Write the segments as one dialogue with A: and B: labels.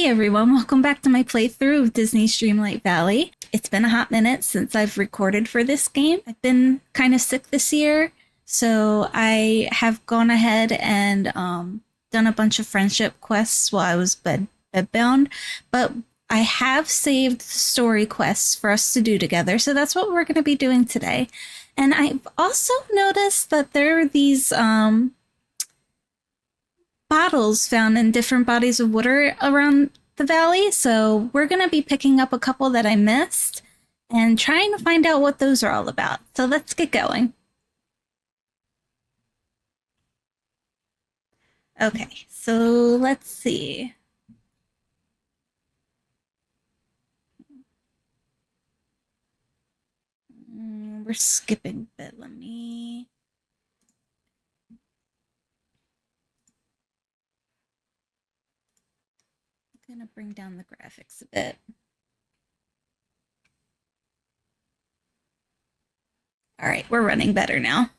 A: Hey everyone, welcome back to my playthrough of Disney's Dreamlight Valley. It's been a hot minute since I've recorded for this game. I've been kind of sick this year, so I have gone ahead and done a bunch of friendship quests while I was bedbound, but I have saved story quests for us to do together, so that's what we're going to be doing today. And I've also noticed that there are these bottles found in different bodies of water around the valley. So we're going to be picking up a couple that I missed and trying to find out what those are all about. So let's get going. Okay, so let's see. We're skipping a bit. I'm going to bring down the graphics a bit. All right, we're running better now.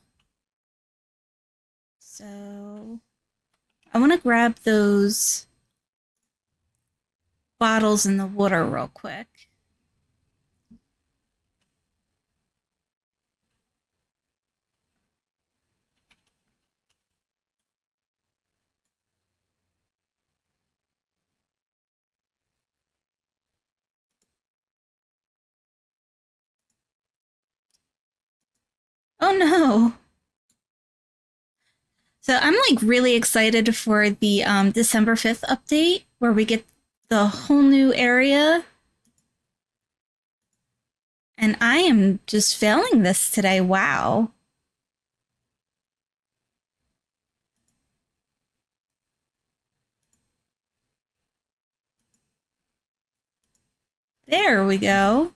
A: So I want to grab those bottles in the water real quick. Oh no. So I'm like really excited for the December 5th update where we get the whole new area. And I am just failing this today. Wow. There we go.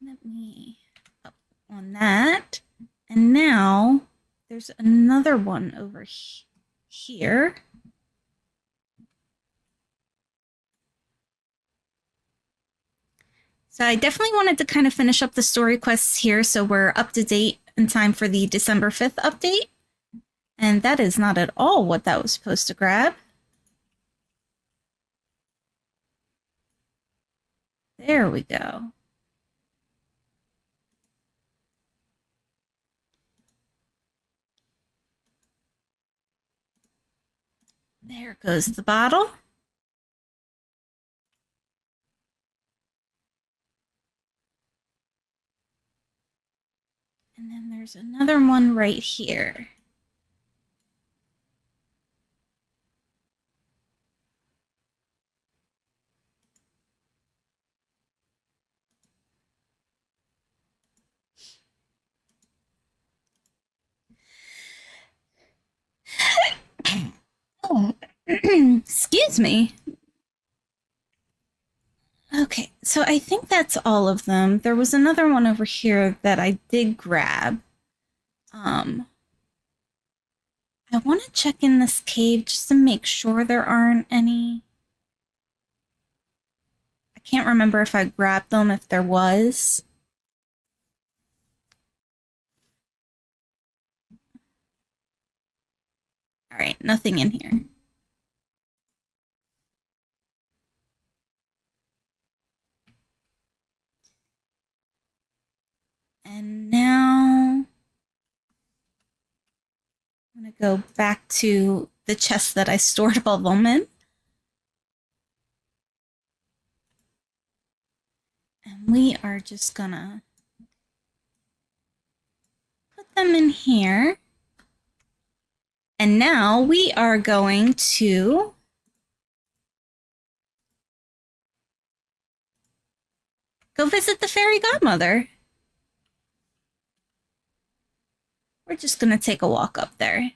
A: Let me up on that. And now there's another one over here. So I definitely wanted to kind of finish up the story quests here so we're up to date in time for the December 5th update. And that is not at all what that was supposed to grab. There we go. There goes the bottle. And then there's another one right here. Oh, excuse me. Okay, so I think that's all of them. There was another one over here that I did grab. I want to check in this cave just to make sure there aren't any. I can't remember if I grabbed them, if there was. All right, nothing in here. And now I'm going to go back to the chest that I stored all of them in. And we are just going to put them in here. And now we are going to go visit the fairy godmother. We're just going to take a walk up there.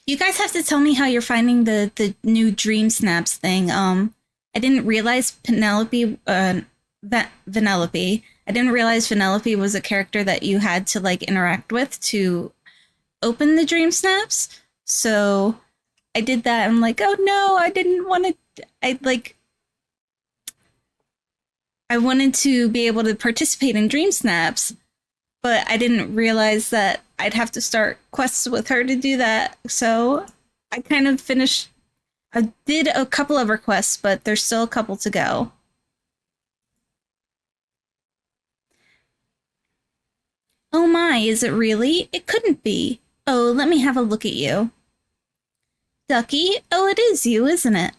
A: You guys have to tell me how you're finding the new Dream Snaps thing. I didn't realize Vanellope. I didn't realize Vanellope was a character that you had to like interact with to open the Dream Snaps. So I did that. I'm like, oh no, I didn't want to. I like. I wanted to be able to participate in Dream Snaps, but I didn't realize that I'd have to start quests with her to do that. So I kind of finished. I did a couple of her quests, but there's still a couple to go. Oh my, is it really? It couldn't be. Oh, let me have a look at you. Ducky? Oh, it is you, isn't it?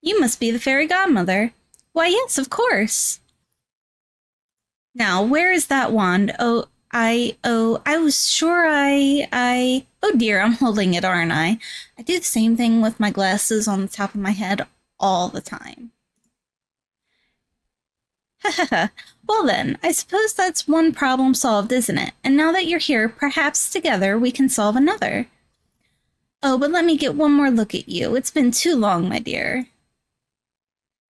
A: You must be the fairy godmother. Why, yes, of course. Now, where is that wand? I was sure oh dear, I'm holding it, aren't I? I do the same thing with my glasses on the top of my head all the time. Well then, I suppose that's one problem solved, isn't it? And now that you're here, perhaps together we can solve another. Oh, but let me get one more look at you. It's been too long, my dear.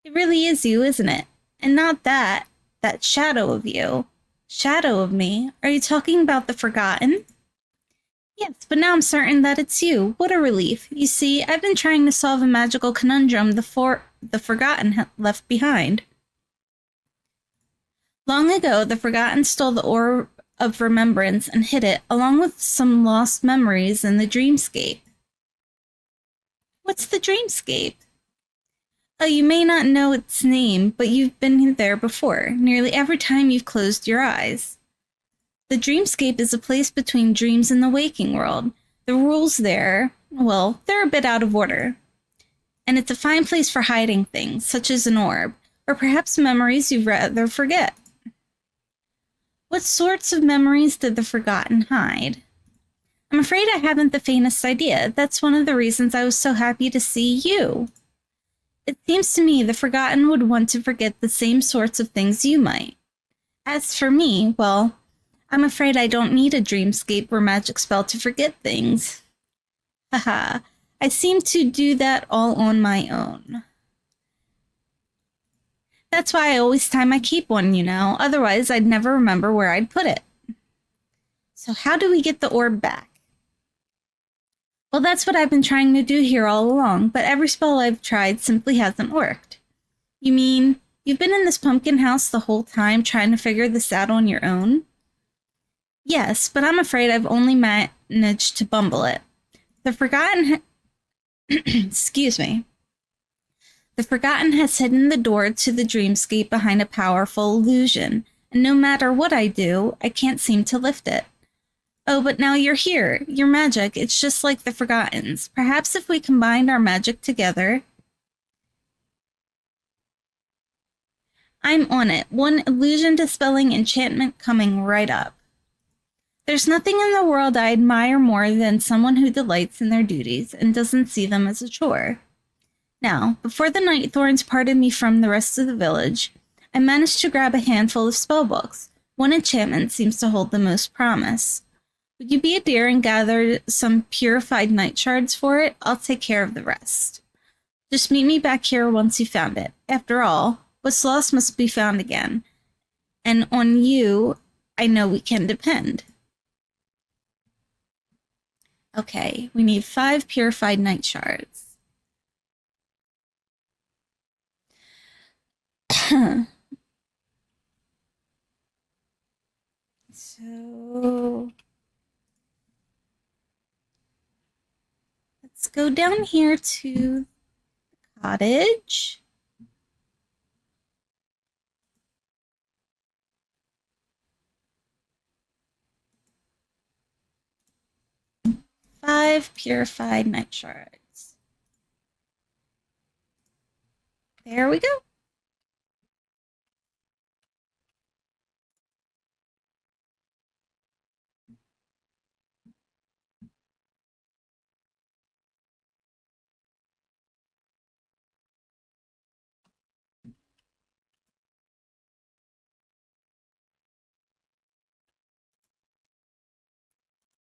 A: It really is you, isn't it? And not that shadow of you. Shadow of me? Are you talking about the Forgotten? Yes, but now I'm certain that it's you. What a relief. You see, I've been trying to solve a magical conundrum the Forgotten left behind. Long ago, the Forgotten stole the Orb of Remembrance and hid it, along with some lost memories in the Dreamscape. What's the Dreamscape? Oh, you may not know its name, but you've been there before, nearly every time you've closed your eyes. The Dreamscape is a place between dreams and the waking world. The rules there, well, they're a bit out of order. And it's a fine place for hiding things, such as an orb, or perhaps memories you'd rather forget. What sorts of memories did the Forgotten hide? I'm afraid I haven't the faintest idea. That's one of the reasons I was so happy to see you. It seems to me the Forgotten would want to forget the same sorts of things you might. As for me, well, I'm afraid I don't need a dreamscape or magic spell to forget things. Haha, I seem to do that all on my own. That's why I always tie my cape on, otherwise I'd never remember where I'd put it. So how do we get the orb back? Well, that's what I've been trying to do here all along, but every spell I've tried simply hasn't worked. You mean, you've been in this pumpkin house the whole time trying to figure this out on your own? Yes, but I'm afraid I've only managed to bumble it. The Forgotten excuse me. The Forgotten has hidden the door to the dreamscape behind a powerful illusion, and no matter what I do, I can't seem to lift it. Oh, but now you're here. Your magic, it's just like the Forgotten's. Perhaps if we combined our magic together... I'm on it. One illusion dispelling enchantment coming right up. There's nothing in the world I admire more than someone who delights in their duties and doesn't see them as a chore. Now, before the Nightthorns parted me from the rest of the village, I managed to grab a handful of spellbooks. One enchantment seems to hold the most promise. Would you be a dear and gather some purified night shards for it? I'll take care of the rest. Just meet me back here once you found it. After all, what's lost must be found again. And on you, I know we can depend. Okay, we need 5 purified night shards. So... let's go down here to the cottage. Five purified night shards. There we go.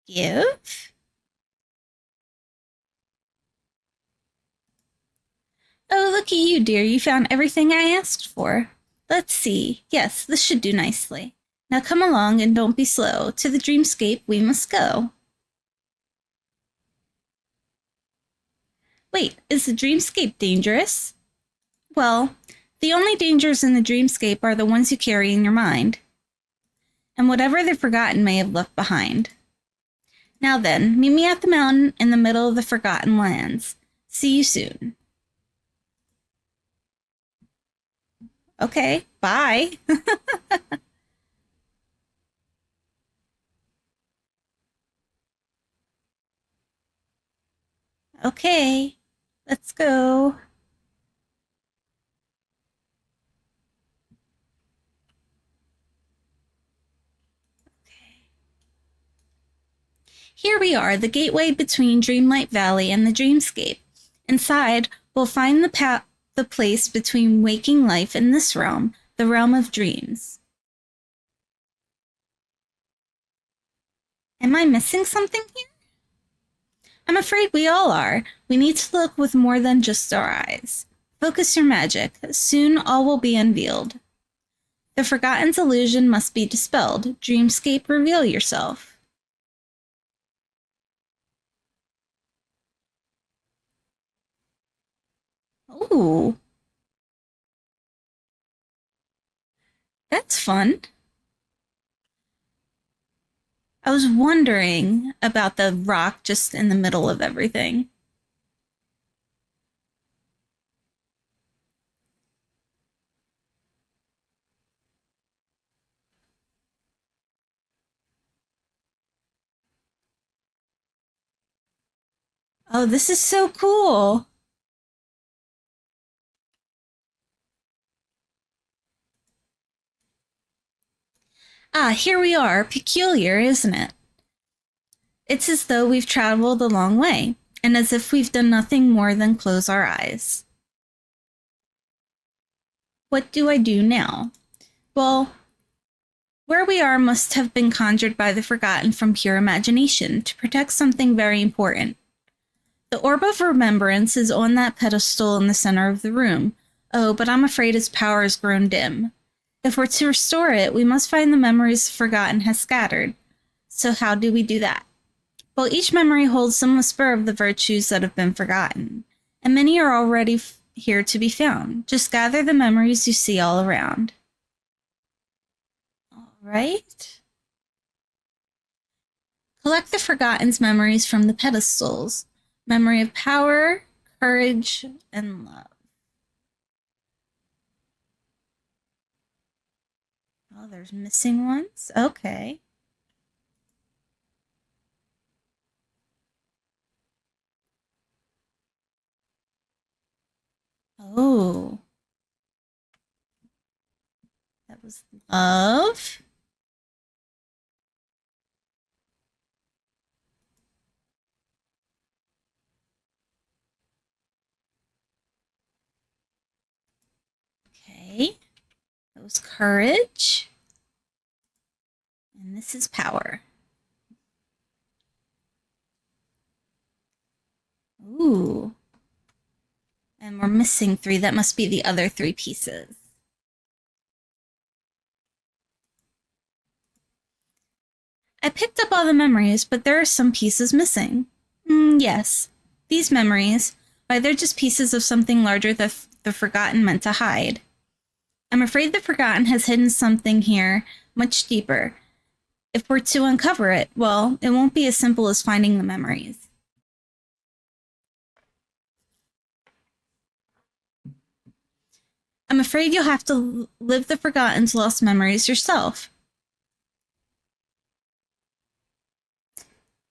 A: Give. Oh, look at you, dear. You found everything I asked for. Let's see. Yes, this should do nicely. Now come along and don't be slow. To the dreamscape we must go. Wait, is the dreamscape dangerous? Well, the only dangers in the dreamscape are the ones you carry in your mind, and whatever the forgotten may have left behind. Now then, meet me at the mountain in the middle of the Forgotten Lands. See you soon. Okay, bye. Okay, let's go. Here we are, the gateway between Dreamlight Valley and the dreamscape. Inside, we'll find the place between waking life and this realm, the realm of dreams. Am I missing something here? I'm afraid we all are. We need to look with more than just our eyes. Focus your magic. Soon all will be unveiled. The Forgotten's illusion must be dispelled. Dreamscape, reveal yourself. Ooh, that's fun. I was wondering about the rock just in the middle of everything. Oh, this is so cool. Ah, here we are. Peculiar, isn't it? It's as though we've traveled a long way, and as if we've done nothing more than close our eyes. What do I do now? Well, where we are must have been conjured by the Forgotten from pure imagination to protect something very important. The Orb of Remembrance is on that pedestal in the center of the room. Oh, but I'm afraid its power has grown dim. If we're to restore it, we must find the memories the Forgotten has scattered. So how do we do that? Well, each memory holds some whisper of the virtues that have been forgotten, and many are already here to be found. Just gather the memories you see all around. All right. Collect the Forgotten's memories from the pedestals. Memory of power, courage, and love. Oh, there's missing ones? Okay. Oh, that was love. Okay. That was courage. And this is power. Ooh. And we're missing 3. That must be the other 3 pieces. I picked up all the memories, but there are some pieces missing. Yes. These memories, why, they're just pieces of something larger that the Forgotten meant to hide. I'm afraid the Forgotten has hidden something here much deeper. If we're to uncover it, well, it won't be as simple as finding the memories. I'm afraid you'll have to live the Forgotten's lost memories yourself.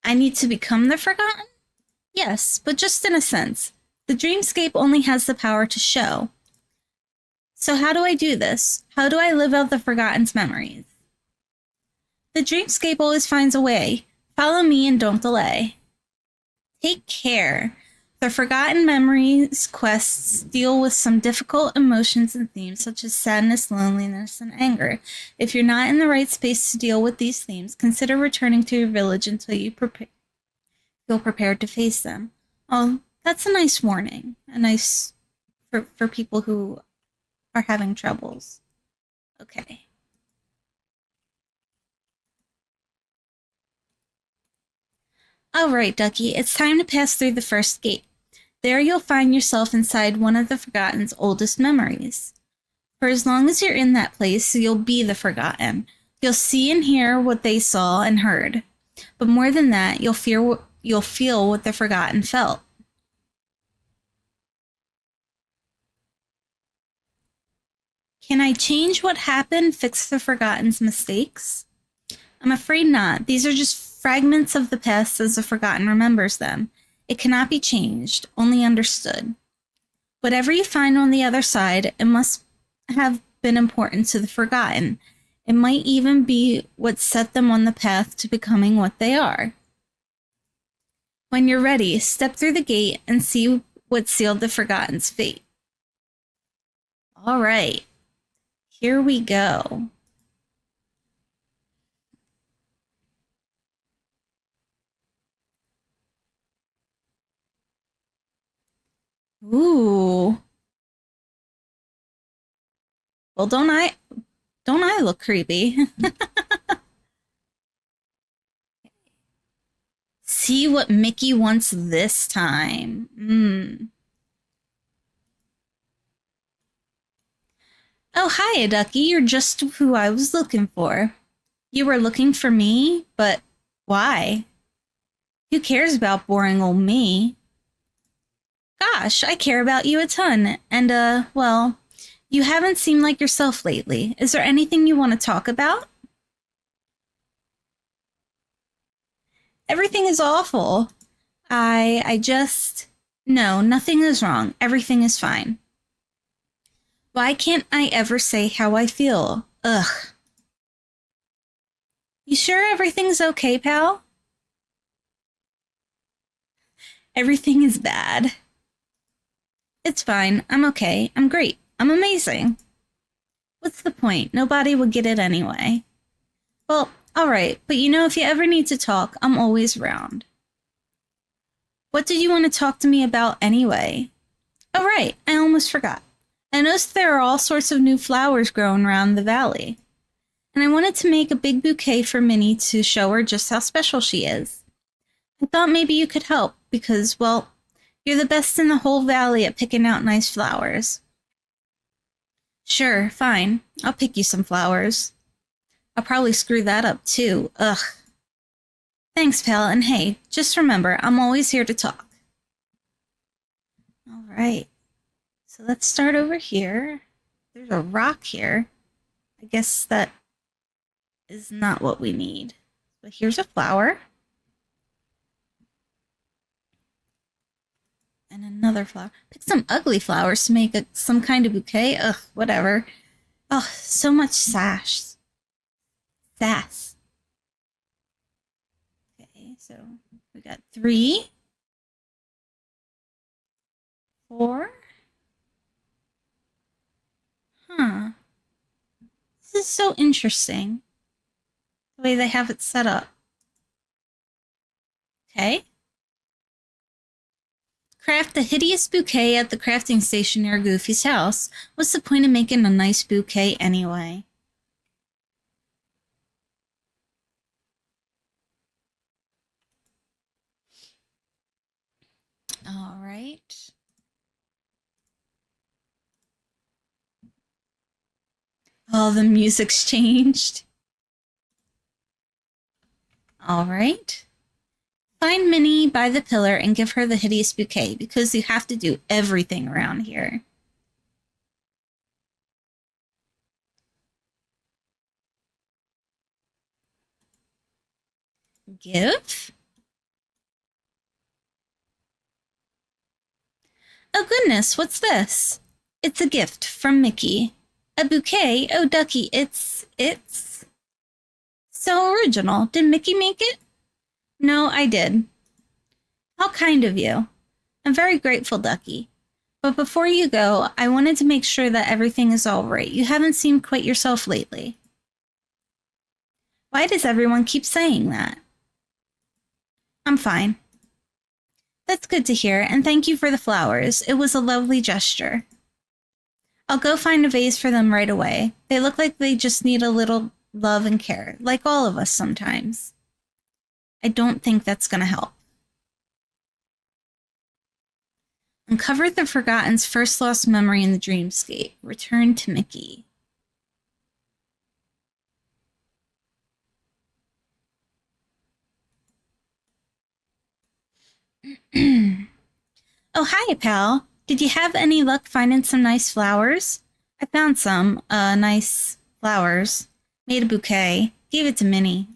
A: I need to become the Forgotten? Yes, but just in a sense. The dreamscape only has the power to show. So how do I do this? How do I live out the Forgotten's memories? The dreamscape always finds a way. Follow me and don't delay. Take care. The Forgotten Memories quests deal with some difficult emotions and themes such as sadness, loneliness, and anger. If you're not in the right space to deal with these themes, consider returning to your village until you feel prepared to face them. Oh, that's a nice warning. A nice for people who are having troubles. Okay. All right, Ducky, it's time to pass through the first gate. There you'll find yourself inside one of the Forgotten's oldest memories. For as long as you're in that place, you'll be the Forgotten. You'll see and hear what they saw and heard. But more than that, you'll feel what the Forgotten felt. Can I change what happened, fix the Forgotten's mistakes? I'm afraid not. These are just fragments of the past as the Forgotten remembers them. It cannot be changed, only understood. Whatever you find on the other side, it must have been important to the Forgotten. It might even be what set them on the path to becoming what they are. When you're ready, step through the gate and see what sealed the Forgotten's fate. All right. Here we go. Ooh. Well, don't I look creepy? See what Mickey wants this time. Oh, hi, Ducky. You're just who I was looking for. You were looking for me, but why? Who cares about boring old me? Gosh, I care about you a ton. And, well, you haven't seemed like yourself lately. Is there anything you want to talk about? Everything is awful. No, nothing is wrong. Everything is fine. Why can't I ever say how I feel? Ugh. You sure everything's okay, pal? Everything is bad. It's fine. I'm okay. I'm great. I'm amazing. What's the point? Nobody would get it anyway. Well, all right. But if you ever need to talk, I'm always around. What did you want to talk to me about anyway? Oh, right. I almost forgot. I noticed there are all sorts of new flowers growing around the valley. And I wanted to make a big bouquet for Minnie to show her just how special she is. I thought maybe you could help because, well, you're the best in the whole valley at picking out nice flowers. Sure, fine. I'll pick you some flowers. I'll probably screw that up too. Ugh. Thanks, pal, and hey, just remember, I'm always here to talk. All right. So let's start over here. There's a rock here. I guess that is not what we need. But here's a flower. And another flower. Pick some ugly flowers to make some kind of bouquet. Ugh, whatever. Oh, so much sass. Okay, so we got 3, 4. Huh. This is so interesting. The way they have it set up. Okay. Craft the hideous bouquet at the crafting station near Goofy's house. What's the point of making a nice bouquet anyway? All right. Oh, the music's changed. All right. Find Minnie by the pillar and give her the hideous bouquet because you have to do everything around here. Give? Oh goodness, what's this? It's a gift from Mickey. A bouquet? Oh, Ducky, it's so original. Did Mickey make it? No, I did. How kind of you. I'm very grateful, Ducky. But before you go, I wanted to make sure that everything is all right. You haven't seemed quite yourself lately. Why does everyone keep saying that? I'm fine. That's good to hear, and thank you for the flowers. It was a lovely gesture. I'll go find a vase for them right away. They look like they just need a little love and care, like all of us sometimes. I don't think that's going to help. Uncover the Forgotten's first lost memory in the dreamscape. Return to Mickey. Oh, hi, pal. Did you have any luck finding some nice flowers? I found some, nice flowers. Made a bouquet. Gave it to Minnie.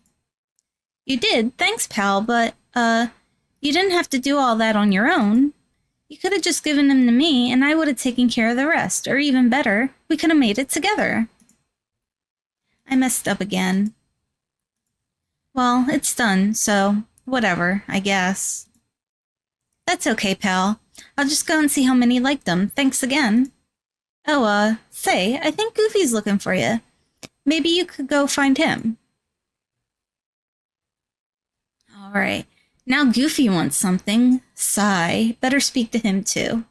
A: You did? Thanks, pal, but, you didn't have to do all that on your own. You could have just given them to me, and I would have taken care of the rest. Or even better, we could have made it together. I messed up again. Well, it's done, so whatever, I guess. That's okay, pal. I'll just go and see how many liked them. Thanks again. Oh, say, I think Goofy's looking for you. Maybe you could go find him. All right. Now Goofy wants something. Sigh. Better speak to him, too.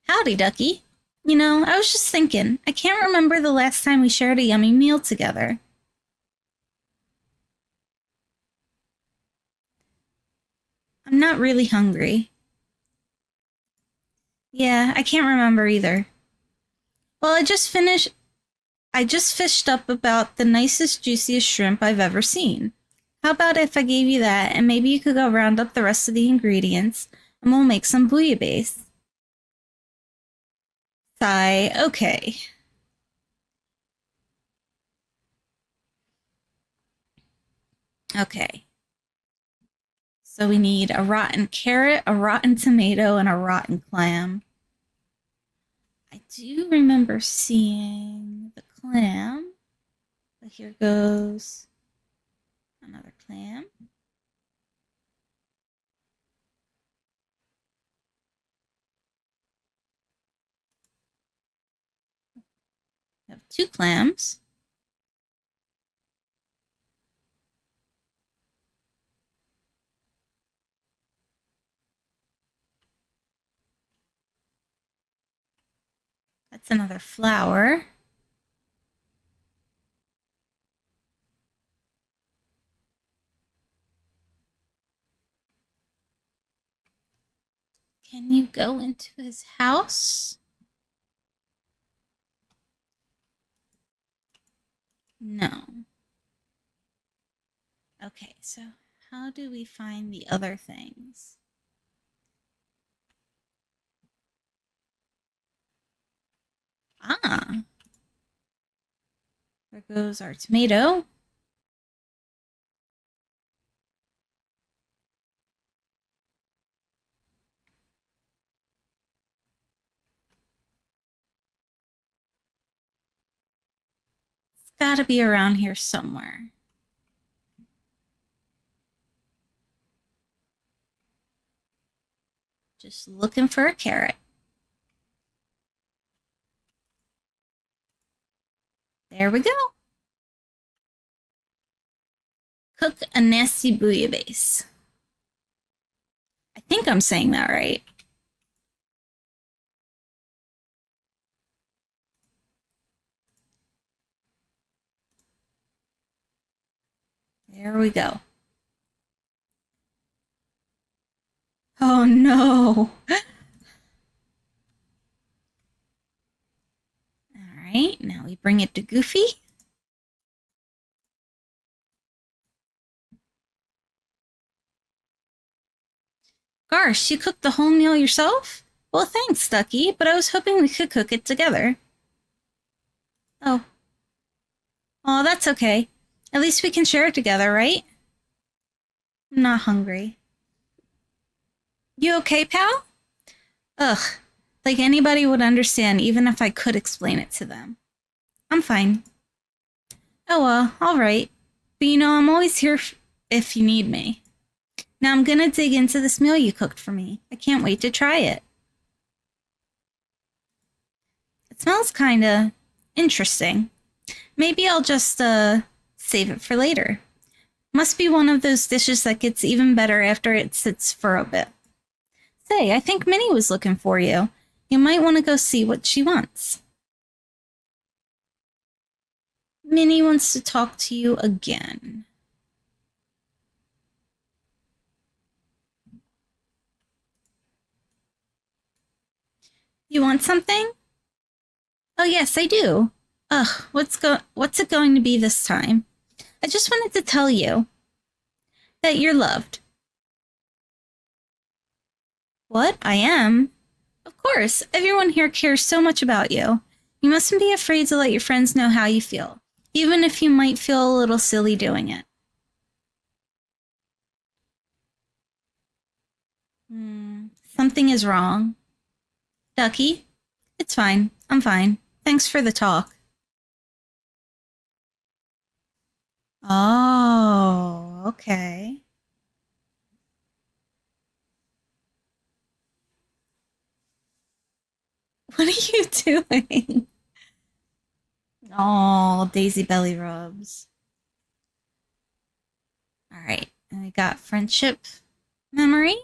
A: Howdy, Ducky. You know, I was just thinking, I can't remember the last time we shared a yummy meal together. I'm not really hungry. Yeah, I can't remember either. Well, I just fished up about the nicest, juiciest shrimp I've ever seen. How about if I gave you that, and maybe you could go round up the rest of the ingredients, and we'll make some bouillabaisse. Sigh, okay. Okay. So we need a rotten carrot, a rotten tomato, and a rotten clam. I do remember seeing the clam. But here goes another clam. We have 2 clams. That's another flower. Can you go into his house? No. Okay, so how do we find the other things? Ah. There goes our tomato. It's gotta be around here somewhere. Just looking for a carrot. There we go. Cook a nasty bouillabaisse. I think I'm saying that right. There we go. Oh no. All right, now we bring it to Goofy. Gosh, you cooked the whole meal yourself? Well, thanks, Ducky, but I was hoping we could cook it together. Oh. Oh, that's okay. At least we can share it together, right? I'm not hungry. You okay, pal? Ugh. Like anybody would understand even if I could explain it to them. I'm fine. Oh, well, all right. But you know, I'm always here if you need me. Now I'm gonna dig into this meal you cooked for me. I can't wait to try it. It smells kinda interesting. Maybe I'll just, save it for later. Must be one of those dishes that gets even better after it sits for a bit. Say, I think Minnie was looking for you. You might want to go see what she wants. Minnie wants to talk to you again. You want something? Oh, yes, I do. Ugh, what's it going to be this time? I just wanted to tell you that you're loved. What? I am? Of course, everyone here cares so much about you. You mustn't be afraid to let your friends know how you feel, even if you might feel a little silly doing it. Something is wrong. Ducky? It's fine. I'm fine. Thanks for the talk. Oh, okay. What are you doing? Oh, Daisy belly rubs. All right. And we got friendship memory.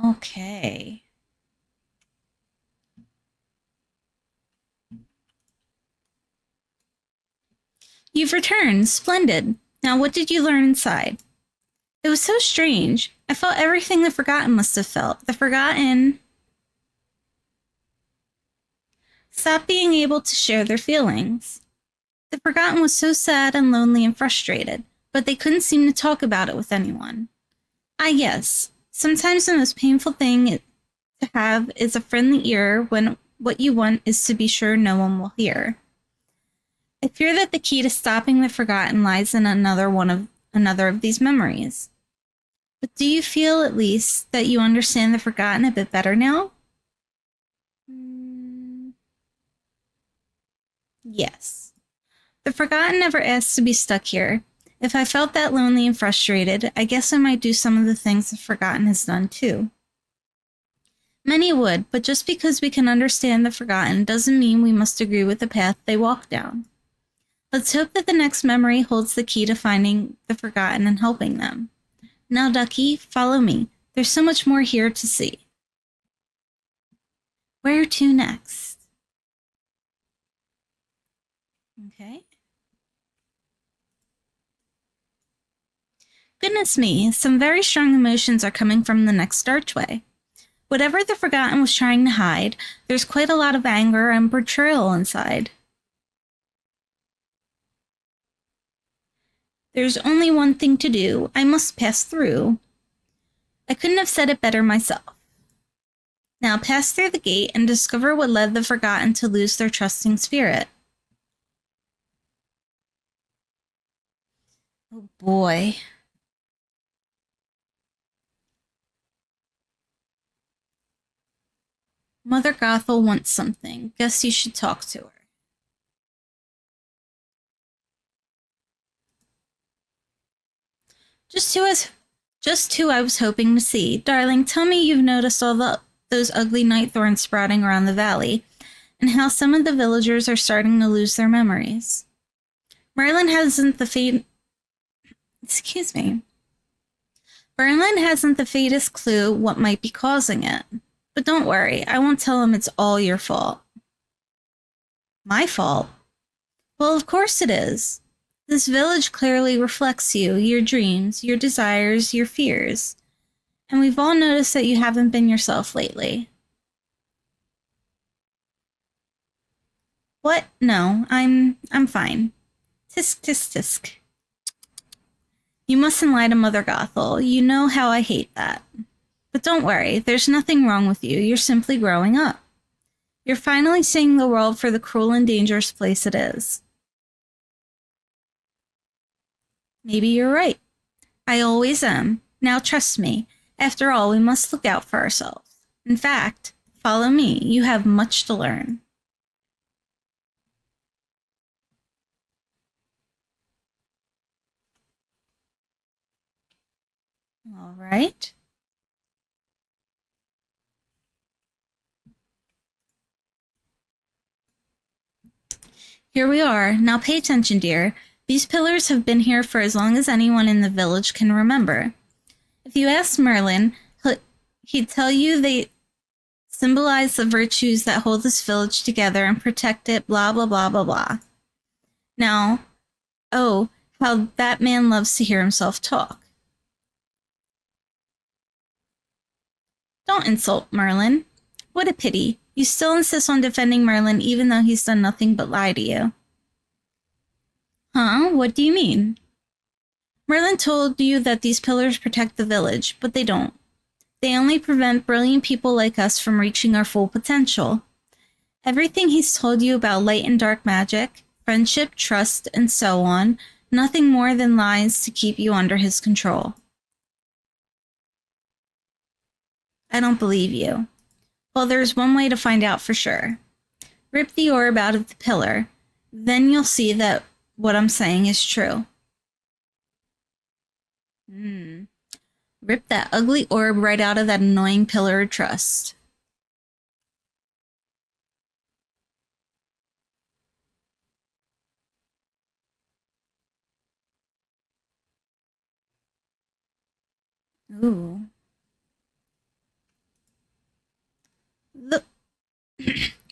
A: Okay. You've returned. Splendid. Now, what did you learn inside? It was so strange. I felt everything the Forgotten must have felt. The Forgotten stopped being able to share their feelings. The Forgotten was so sad and lonely and frustrated, but they couldn't seem to talk about it with anyone. Ah, yes. Sometimes the most painful thing to have is a friendly ear when what you want is to be sure no one will hear. I fear that the key to stopping the Forgotten lies in another of these memories. But do you feel, at least, that you understand the Forgotten a bit better now? Yes. The Forgotten never asked to be stuck here. If I felt that lonely and frustrated, I guess I might do some of the things the Forgotten has done too. Many would, but just because we can understand the Forgotten doesn't mean we must agree with the path they walk down. Let's hope that the next memory holds the key to finding the Forgotten and helping them. Now, Ducky, follow me. There's so much more here to see. Where to next? Okay. Goodness me, some very strong emotions are coming from the next archway. Whatever the Forgotten was trying to hide, there's quite a lot of anger and betrayal inside. There's only one thing to do. I must pass through. I couldn't have said it better myself. Now pass through the gate and discover what led the Forgotten to lose their trusting spirit. Oh boy. Mother Gothel wants something. Guess you should talk to her. Just who I was hoping to see. Darling, tell me you've noticed those ugly night thorns sprouting around the valley, and how some of the villagers are starting to lose their memories. Merlin hasn't the Merlin hasn't the faintest clue what might be causing it. But don't worry, I won't tell him it's all your fault. My fault? Well, of course it is. This village clearly reflects you, your dreams, your desires, your fears. And we've all noticed that you haven't been yourself lately. What? No, I'm fine. Tisk, tisk, tisk. You mustn't lie to Mother Gothel. You know how I hate that. But don't worry, there's nothing wrong with you. You're simply growing up. You're finally seeing the world for the cruel and dangerous place it is. Maybe you're right. I always am. Now trust me. After all, we must look out for ourselves. In fact, follow me. You have much to learn. All right. Here we are. Now pay attention, dear. These pillars have been here for as long as anyone in the village can remember. If you ask Merlin, he'd tell you they symbolize the virtues that hold this village together and protect it, blah, blah, blah, blah, blah. Now, oh, how that man loves to hear himself talk. Don't insult Merlin. What a pity. You still insist on defending Merlin even though he's done nothing but lie to you. Huh? What do you mean? Merlin told you that these pillars protect the village, but they don't. They only prevent brilliant people like us from reaching our full potential. Everything he's told you about light and dark magic, friendship, trust, and so on, nothing more than lies to keep you under his control. I don't believe you. Well, there's one way to find out for sure. Rip the orb out of the pillar. Then you'll see that what I'm saying is true. Rip that ugly orb right out of that annoying pillar of trust. Ooh.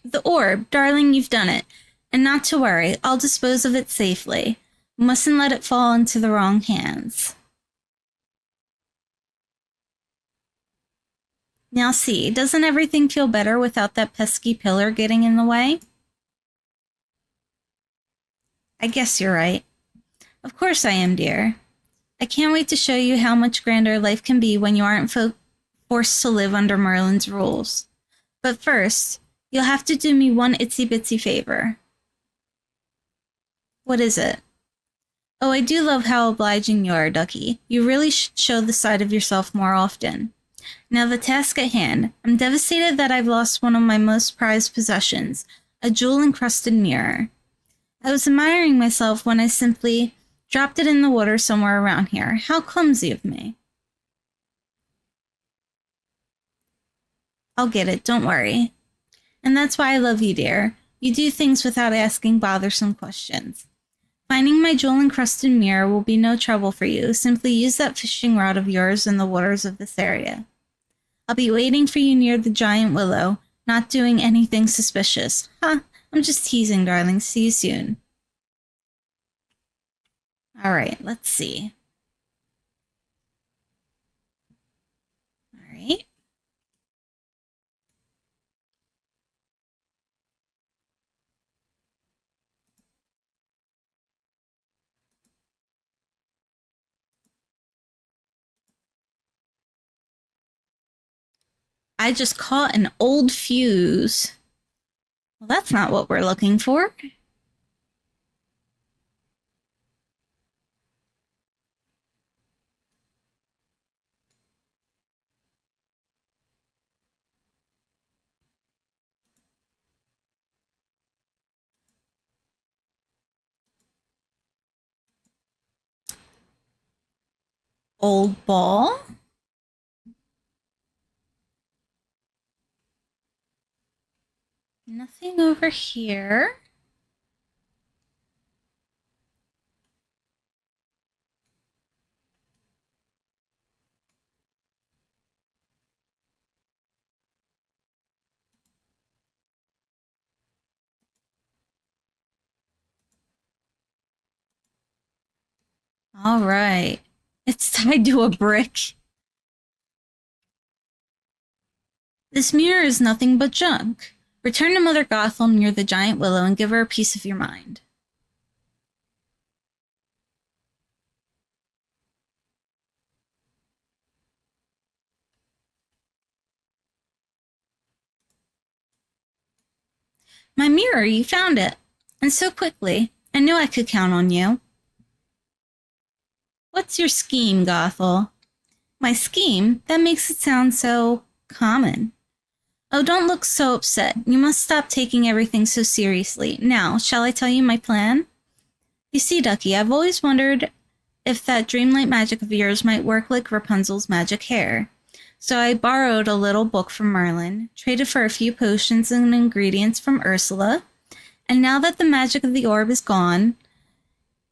A: The orb, darling, you've done it. And not to worry, I'll dispose of it safely. Mustn't let it fall into the wrong hands. Now see, doesn't everything feel better without that pesky pillar getting in the way? I guess you're right. Of course I am, dear. I can't wait to show you how much grander life can be when you aren't forced to live under Merlin's rules. But first, you'll have to do me one itsy-bitsy favor. What is it? Oh, I do love how obliging you are, Ducky. You really should show the side of yourself more often. Now the task at hand. I'm devastated that I've lost one of my most prized possessions, a jewel-encrusted mirror. I was admiring myself when I simply dropped it in the water somewhere around here. How clumsy of me. I'll get it, don't worry. And that's why I love you, dear. You do things without asking bothersome questions. Finding my jewel-encrusted mirror will be no trouble for you. Simply use that fishing rod of yours in the waters of this area. I'll be waiting for you near the giant willow, not doing anything suspicious. Ha! I'm just teasing, darling. See you soon. Alright, let's see. Alright. I just caught an old fuse. Well, that's not what we're looking for. Old ball? Nothing over here. All right. It's tied to a brick. This mirror is nothing but junk. Return to Mother Gothel near the giant willow and give her a piece of your mind. My mirror, you found it. And so quickly. I knew I could count on you. What's your scheme, Gothel? My scheme? That makes it sound so common. Oh, don't look so upset. You must stop taking everything so seriously. Now, shall I tell you my plan? You see, Ducky, I've always wondered if that dreamlight magic of yours might work like Rapunzel's magic hair. So I borrowed a little book from Merlin, traded for a few potions and ingredients from Ursula, and now that the magic of the orb is gone,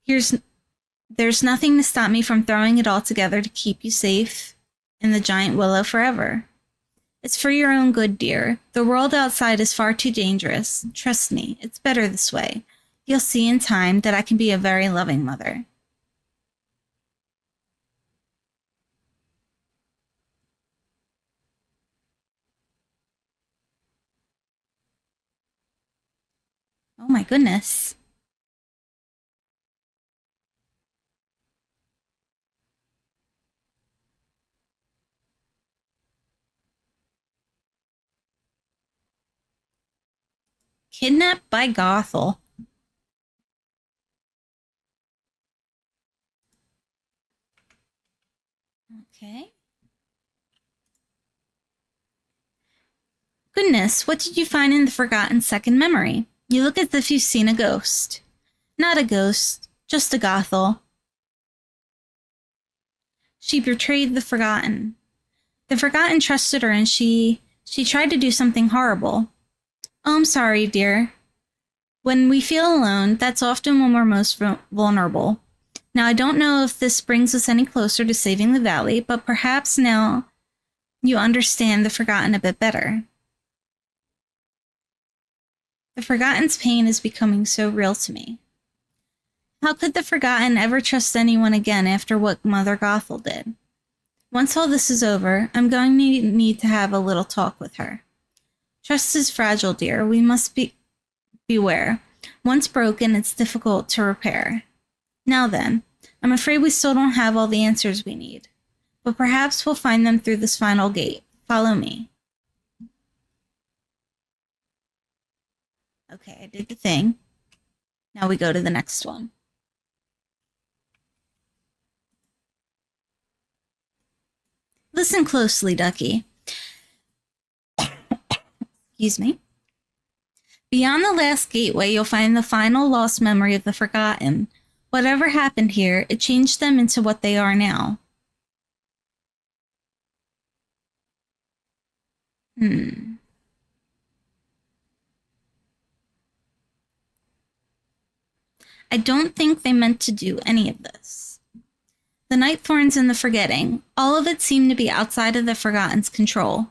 A: there's nothing to stop me from throwing it all together to keep you safe in the giant willow forever. It's for your own good, dear. The world outside is far too dangerous. Trust me, it's better this way. You'll see in time that I can be a very loving mother. Oh my goodness. Kidnapped by Gothel. Okay. Goodness, what did you find in the forgotten second memory? You look as if you've seen a ghost. Not a ghost, just a Gothel. She betrayed the Forgotten. The Forgotten trusted her and she tried to do something horrible. Oh, I'm sorry, dear. When we feel alone, that's often when we're most vulnerable. Now, I don't know if this brings us any closer to saving the valley, but perhaps now you understand the Forgotten a bit better. The Forgotten's pain is becoming so real to me. How could the Forgotten ever trust anyone again after what Mother Gothel did? Once all this is over, I'm going to need to have a little talk with her. Trust is fragile, dear. We must beware. Once broken, it's difficult to repair. Now then, I'm afraid we still don't have all the answers we need. But perhaps we'll find them through this final gate. Follow me. Okay, I did the thing. Now we go to the next one. Listen closely, Ducky. Excuse me. Beyond the last gateway, you'll find the final lost memory of the Forgotten. Whatever happened here, it changed them into what they are now. I don't think they meant to do any of this. The Nightthorns and the Forgetting, all of it seemed to be outside of the Forgotten's control.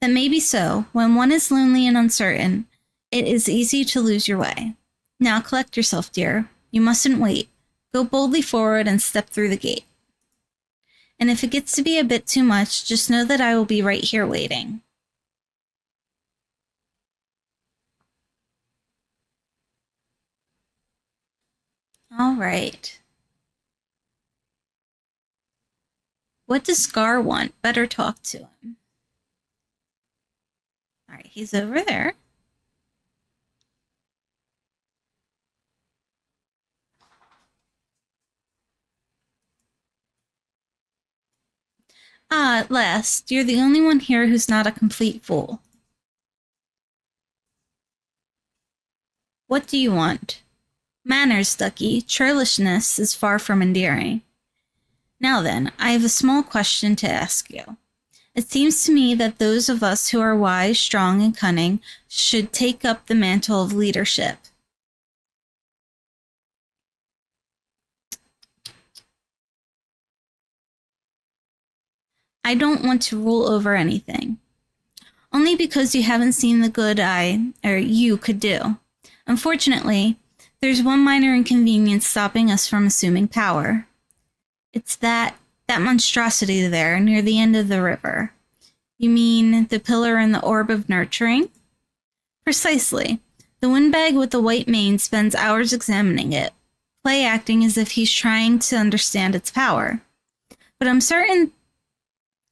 A: That may be so. When one is lonely and uncertain, it is easy to lose your way. Now collect yourself, dear. You mustn't wait. Go boldly forward and step through the gate. And if it gets to be a bit too much, just know that I will be right here waiting. All right. What does Scar want? Better talk to him. All right, he's over there. Ah, at last, you're the only one here who's not a complete fool. What do you want? Manners, Ducky. Churlishness is far from endearing. Now then, I have a small question to ask you. It seems to me that those of us who are wise, strong, and cunning should take up the mantle of leadership. I don't want to rule over anything. Only because you haven't seen the good you could do. Unfortunately, there's one minor inconvenience stopping us from assuming power. It's that monstrosity there near the end of the river. You mean the pillar and the orb of nurturing? Precisely. The windbag with the white mane spends hours examining it, play acting as if he's trying to understand its power. But I'm certain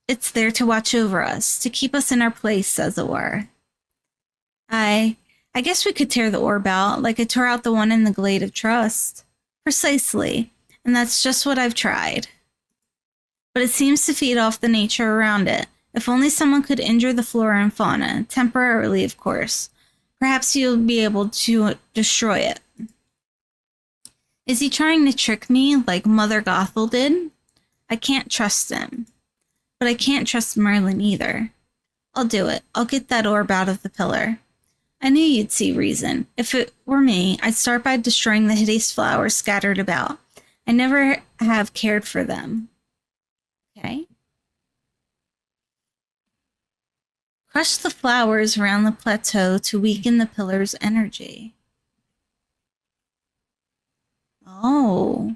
A: it's there to watch over us, to keep us in our place, as it were. I guess we could tear the orb out, like I tore out the one in the Glade of Trust. Precisely. And that's just what I've tried. But it seems to feed off the nature around it. If only someone could injure the flora and fauna, temporarily, of course. Perhaps you'll be able to destroy it. Is he trying to trick me like Mother Gothel did? I can't trust him. But I can't trust Merlin either. I'll do it. I'll get that orb out of the pillar. I knew you'd see reason. If it were me, I'd start by destroying the hideous flowers scattered about. I never have cared for them. Okay. Crush the flowers around the plateau to weaken the pillar's energy. Oh.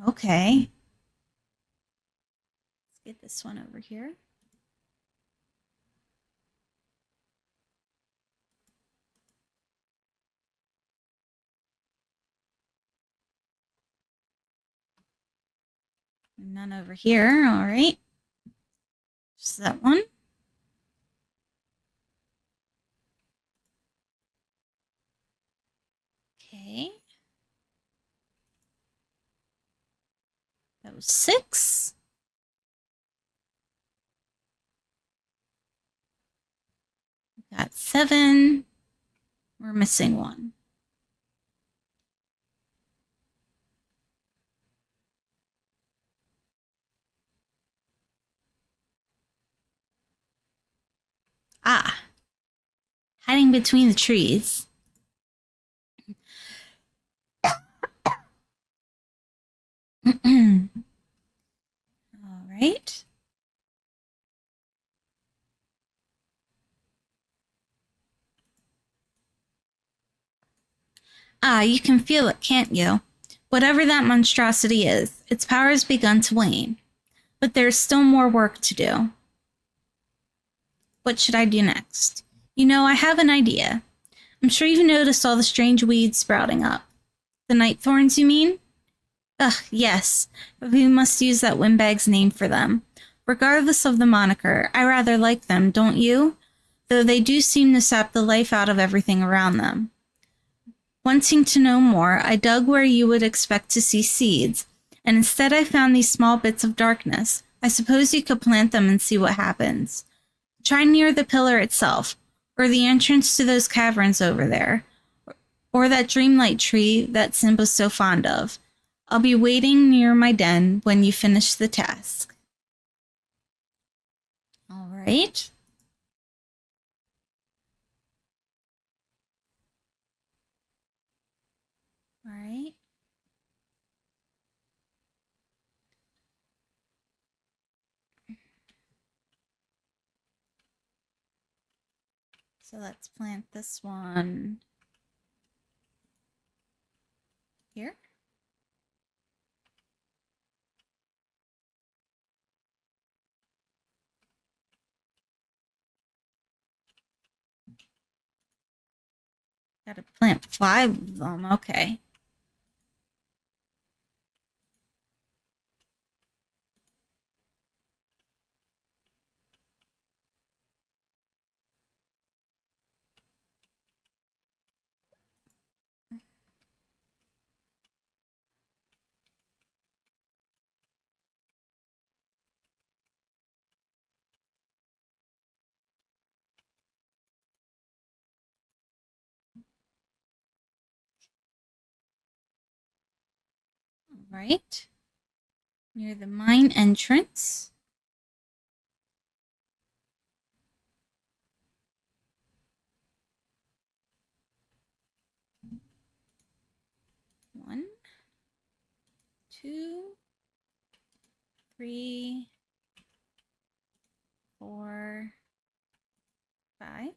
A: Okay. Let's get this one over here. None over here. All right. Just that one. Okay. That was 6. Got 7. We're missing 1. Ah, hiding between the trees. All right. Ah, you can feel it, can't you? Whatever that monstrosity is, its power has begun to wane. But there's still more work to do. What should I do next? You know, I have an idea. I'm sure you've noticed all the strange weeds sprouting up. The night thorns, you mean? Ugh, yes. We must use that windbag's name for them. Regardless of the moniker, I rather like them, don't you? Though they do seem to sap the life out of everything around them. Wanting to know more, I dug where you would expect to see seeds, and instead I found these small bits of darkness. I suppose you could plant them and see what happens. Try near the pillar itself, or the entrance to those caverns over there, or that Dreamlight tree that Simba's so fond of. I'll be waiting near my den when you finish the task. All right. All right. So let's plant this one here. Got to plant 5 of them. Okay. All right. Near the mine entrance. One, 2, 3, 4, 5.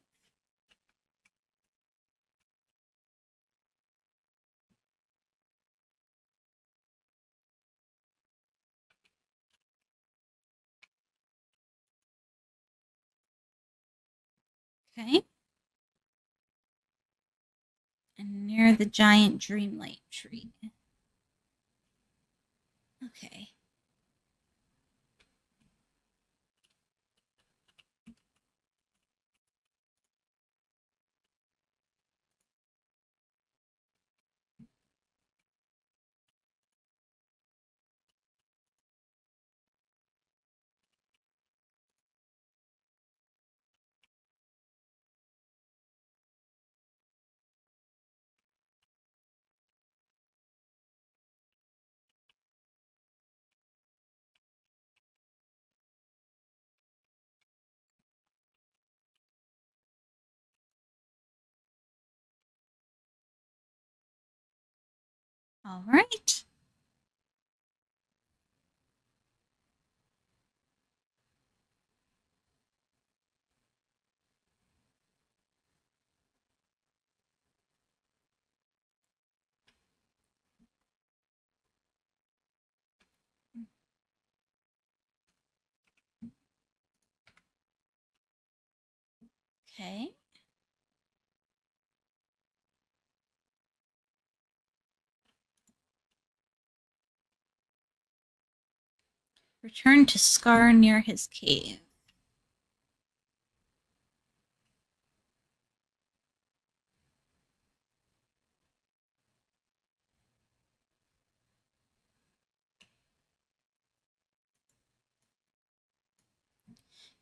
A: Okay. And near the giant Dreamlight tree. Okay. All right. Okay. Return to Scar near his cave.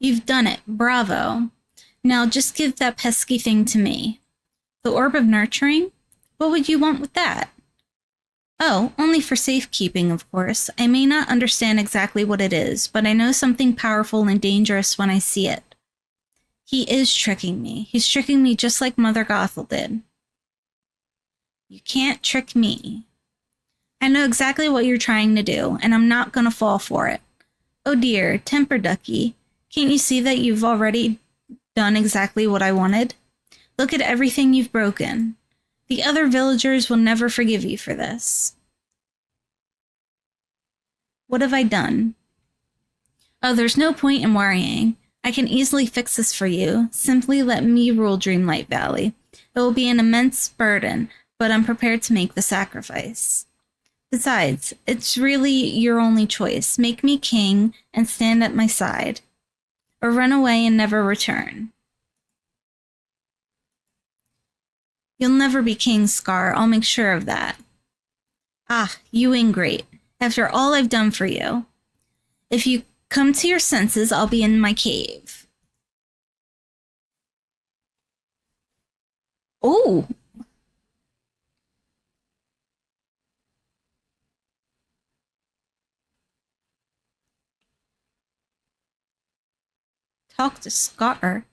A: You've done it. Bravo. Now just give that pesky thing to me. The Orb of Nurturing? What would you want with that? Oh, only for safekeeping, of course. I may not understand exactly what it is, but I know something powerful and dangerous when I see it. He is tricking me. He's tricking me just like Mother Gothel did. You can't trick me. I know exactly what you're trying to do, and I'm not gonna fall for it. Oh dear, temper ducky. Can't you see that you've already done exactly what I wanted? Look at everything you've broken. The other villagers will never forgive you for this. What have I done? Oh, there's no point in worrying. I can easily fix this for you. Simply let me rule Dreamlight Valley. It will be an immense burden, but I'm prepared to make the sacrifice. Besides, it's really your only choice. Make me king and stand at my side, or run away and never return. You'll never be king, Scar. I'll make sure of that. Ah, you ingrate. After all I've done for you. If you come to your senses, I'll be in my cave. Oh! Talk to Scar.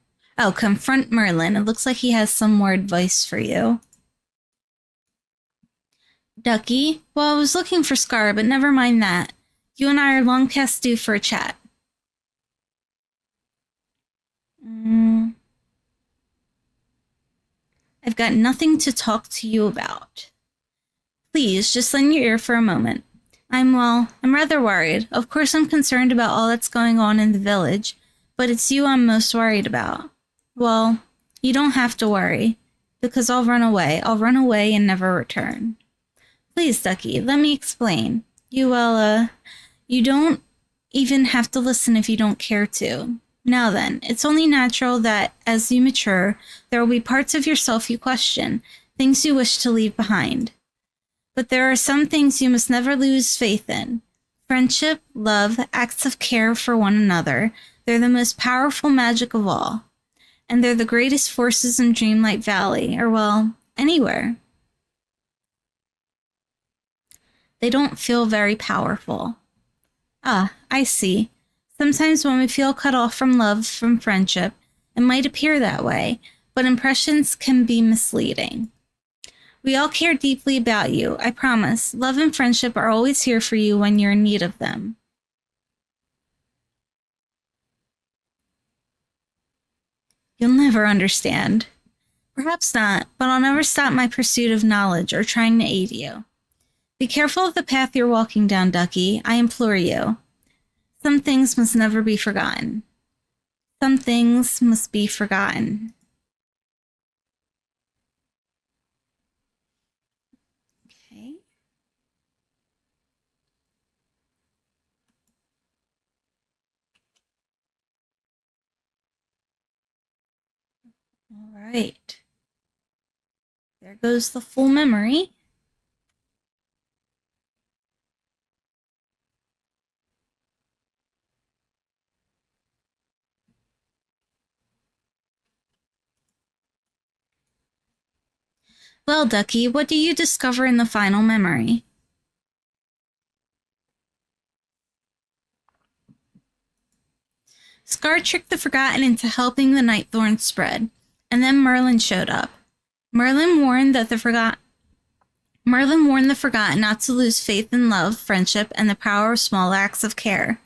A: Oh, confront Merlin. It looks like he has some more advice for you. Ducky? Well, I was looking for Scar, but never mind that. You and I are long past due for a chat. I've got nothing to talk to you about. Please, just lend your ear for a moment. I'm rather worried. Of course, I'm concerned about all that's going on in the village, but it's you I'm most worried about. Well, you don't have to worry, because I'll run away. I'll run away and never return. Please, Ducky, let me explain. You don't even have to listen if you don't care to. Now then, it's only natural that, as you mature, there will be parts of yourself you question, things you wish to leave behind. But there are some things you must never lose faith in. Friendship, love, acts of care for one another, they're the most powerful magic of all. And they're the greatest forces in Dreamlight Valley, or well, anywhere. They don't feel very powerful. Ah, I see. Sometimes when we feel cut off from love, from friendship, it might appear that way, but impressions can be misleading. We all care deeply about you, I promise. Love and friendship are always here for you when you're in need of them. You'll never understand. Perhaps not, but I'll never stop my pursuit of knowledge or trying to aid you. Be careful of the path you're walking down, Ducky. I implore you. Some things must never be forgotten. Some things must be forgotten. Okay. All right. There goes the full memory. Well, Ducky, what do you discover in the final memory? Scar tricked the Forgotten into helping the Nightthorn spread, and then Merlin showed up. Merlin warned the Forgotten not to lose faith in love, friendship, and the power of small acts of care.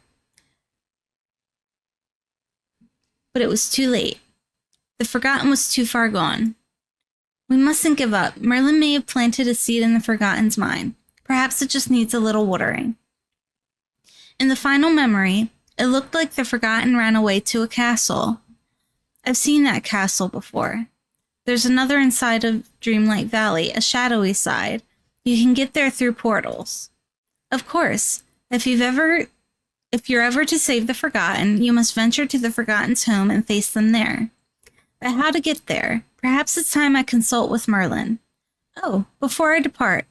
A: But it was too late. The Forgotten was too far gone. We mustn't give up. Merlin may have planted a seed in the Forgotten's mind. Perhaps it just needs a little watering. In the final memory, it looked like the Forgotten ran away to a castle. I've seen that castle before. There's another inside of Dreamlight Valley, a shadowy side. You can get there through portals. Of course, if you've ever If you're ever to save the Forgotten, you must venture to the Forgotten's home and face them there. But how to get there? Perhaps it's time I consult with Merlin. Oh, before I depart,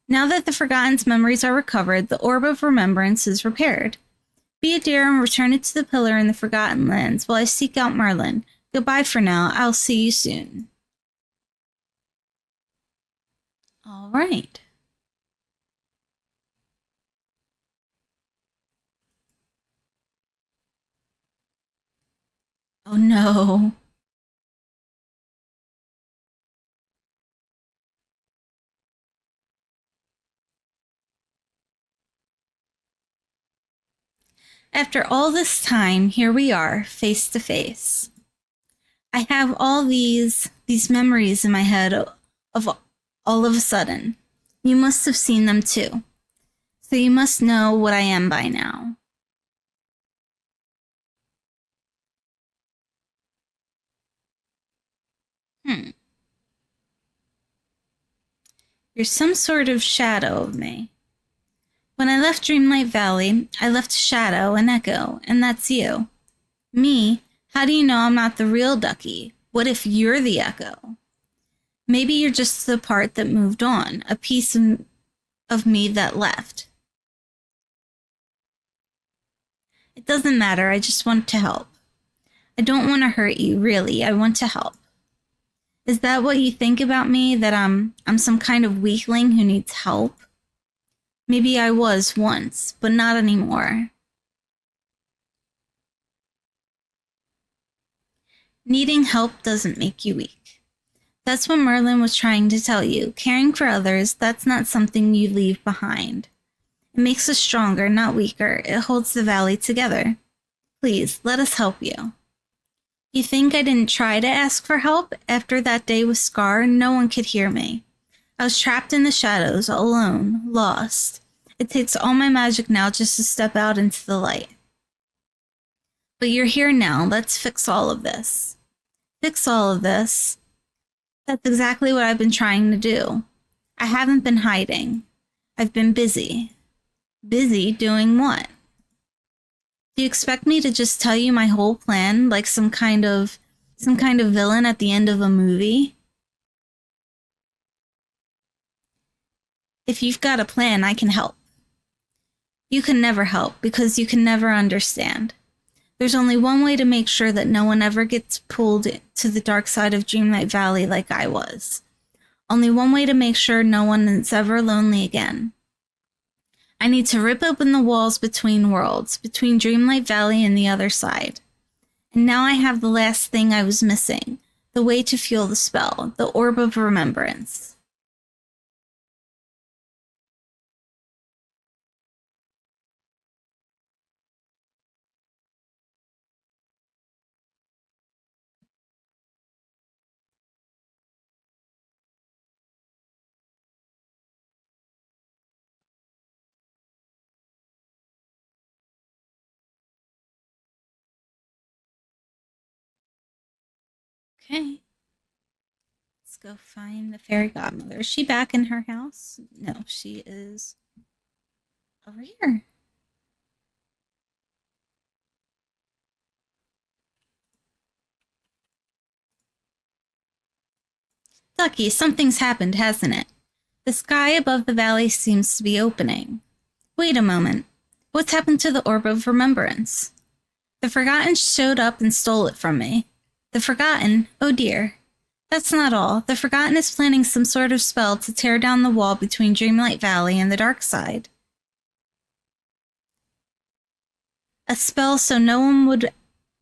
A: now that the Forgotten's memories are recovered, the Orb of Remembrance is repaired. Be a dear and return it to the pillar in the Forgotten Lands while I seek out Merlin. Goodbye for now. I'll see you soon. All right. Oh no. After all this time, here we are, face to face. I have all these memories in my head of all of a sudden. You must have seen them too. So you must know what I am by now. You're some sort of shadow of me. When I left Dreamlight Valley, I left a shadow, an echo, and that's you. Me? How do you know I'm not the real Ducky? What if you're the echo? Maybe you're just the part that moved on, a piece of me that left. It doesn't matter, I just want to help. I don't want to hurt you, really, I want to help. Is that what you think about me, that I'm some kind of weakling who needs help? Maybe I was once, but not anymore. Needing help doesn't make you weak. That's what Merlin was trying to tell you. Caring for others, that's not something you leave behind. It makes us stronger, not weaker. It holds the valley together. Please, let us help you. You think I didn't try to ask for help? After that day with Scar, no one could hear me. I was trapped in the shadows, alone, lost. It takes all my magic now just to step out into the light. But you're here now, let's fix all of this. Fix all of this. That's exactly what I've been trying to do. I haven't been hiding. I've been busy. Busy doing what? Do you expect me to just tell you my whole plan like some kind of villain at the end of a movie? If you've got a plan, I can help. You can never help because you can never understand. There's only one way to make sure that no one ever gets pulled to the dark side of Dreamlight Valley like I was. Only one way to make sure no one is ever lonely again. I need to rip open the walls between worlds, between Dreamlight Valley and the other side. And now I have the last thing I was missing, the way to fuel the spell, the Orb of Remembrance. Okay. Let's go find the fairy godmother. Is she back in her house? No, she is over here. Ducky, something's happened, hasn't it? The sky above the valley seems to be opening. Wait a moment. What's happened to the Orb of Remembrance? The Forgotten showed up and stole it from me. The Forgotten? Oh dear. That's not all. The Forgotten is planning some sort of spell to tear down the wall between Dreamlight Valley and the dark side. A spell so no one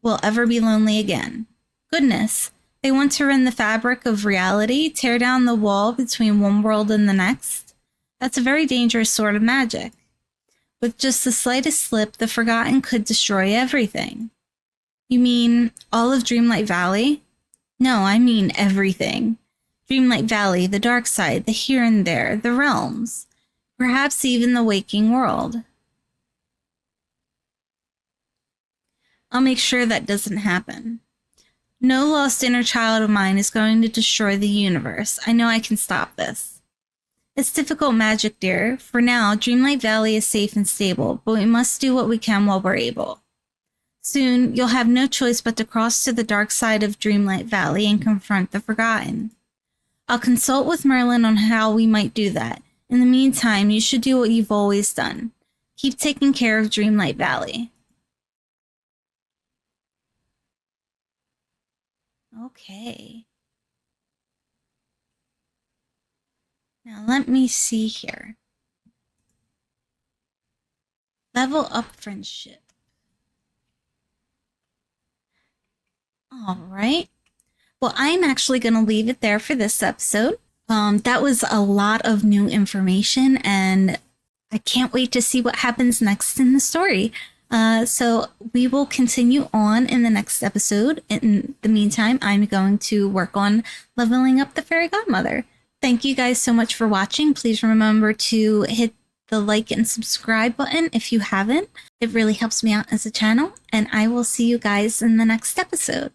A: will ever be lonely again. Goodness. They want to rend the fabric of reality, tear down the wall between one world and the next? That's a very dangerous sort of magic. With just the slightest slip, the Forgotten could destroy everything. You mean all of Dreamlight Valley? No, I mean everything. Dreamlight Valley, the dark side, the here and there, the realms. Perhaps even the waking world. I'll make sure that doesn't happen. No lost inner child of mine is going to destroy the universe. I know I can stop this. It's difficult magic, dear. For now, Dreamlight Valley is safe and stable, but we must do what we can while we're able. Soon, you'll have no choice but to cross to the dark side of Dreamlight Valley and confront the Forgotten. I'll consult with Merlin on how we might do that. In the meantime, you should do what you've always done. Keep taking care of Dreamlight Valley. Okay. Now let me see here. Level up friendship. All right. Well, I'm actually going to leave it there for this episode. That was a lot of new information, and I can't wait to see what happens next in the story. So we will continue on in the next episode. In the meantime, I'm going to work on leveling up the fairy godmother. Thank you guys so much for watching. Please remember to hit the like and subscribe button if you haven't. It really helps me out as a channel, and I will see you guys in the next episode.